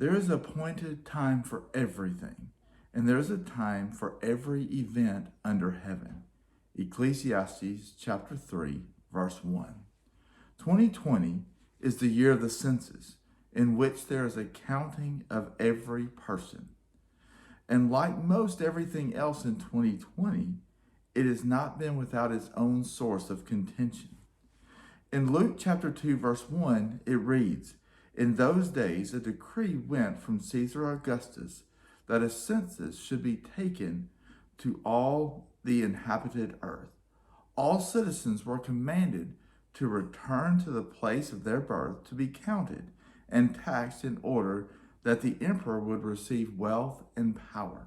There is a appointed time for everything, and there is a time for every event under heaven. Ecclesiastes chapter 3, verse 1. 2020 is the year of the census, in which there is a counting of every person. And like most everything else in 2020, it has not been without its own source of contention. In Luke chapter 2, verse 1, it reads, "In those days a decree went from Caesar Augustus that a census should be taken to all the inhabited earth. All citizens were commanded to return to the place of their birth to be counted and taxed in order that the emperor would receive wealth and power."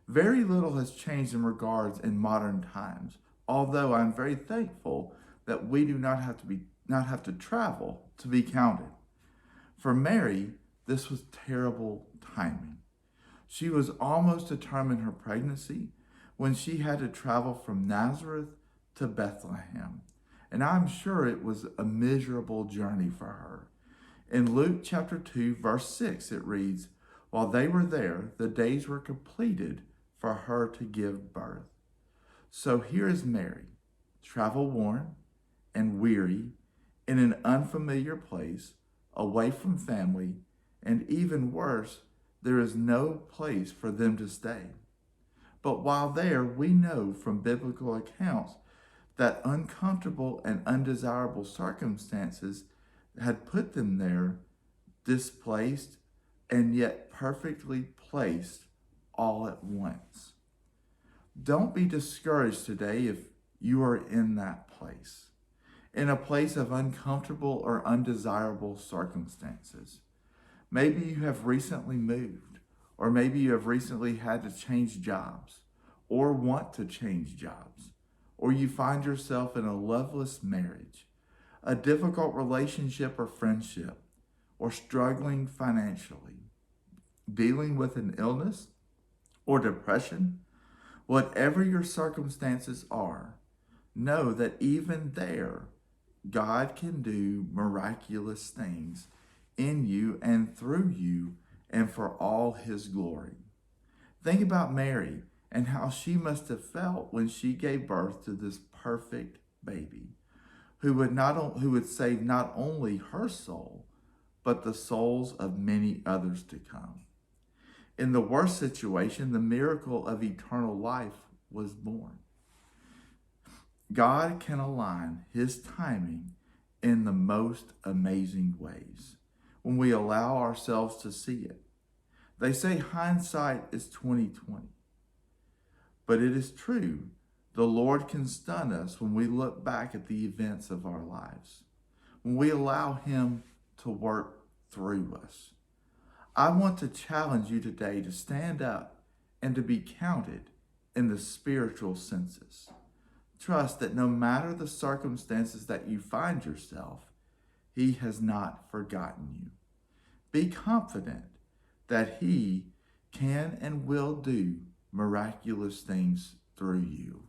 Very little has changed in regards in modern times, although I'm very thankful that we do not have to travel to be counted. For Mary, this was terrible timing. She was almost to terminate her pregnancy when she had to travel from Nazareth to Bethlehem. And I'm sure it was a miserable journey for her. In Luke chapter 2, verse 6, it reads, "While they were there, the days were completed for her to give birth." So here is Mary, travel worn and weary, in an unfamiliar place, away from family, and even worse, there is no place for them to stay. But while there, we know from biblical accounts that uncomfortable and undesirable circumstances had put them there, displaced, and yet perfectly placed all at once. Don't be discouraged today if you are in that place, in a place of uncomfortable or undesirable circumstances. Maybe you have recently moved, or maybe you have recently had to change jobs, or want to change jobs, or you find yourself in a loveless marriage, a difficult relationship or friendship, or struggling financially, dealing with an illness or depression. Whatever your circumstances are, know that even there, God can do miraculous things in you and through you and for all his glory. Think about Mary and how she must have felt when she gave birth to this perfect baby who would save not only her soul, but the souls of many others to come. In the worst situation, the miracle of eternal life was born. God can align his timing in the most amazing ways when we allow ourselves to see it. They say hindsight is 20/20. But it is true, the Lord can stun us when we look back at the events of our lives, when we allow him to work through us. I want to challenge you today to stand up and to be counted in the spiritual census. Trust that no matter the circumstances that you find yourself, he has not forgotten you. Be confident that he can and will do miraculous things through you.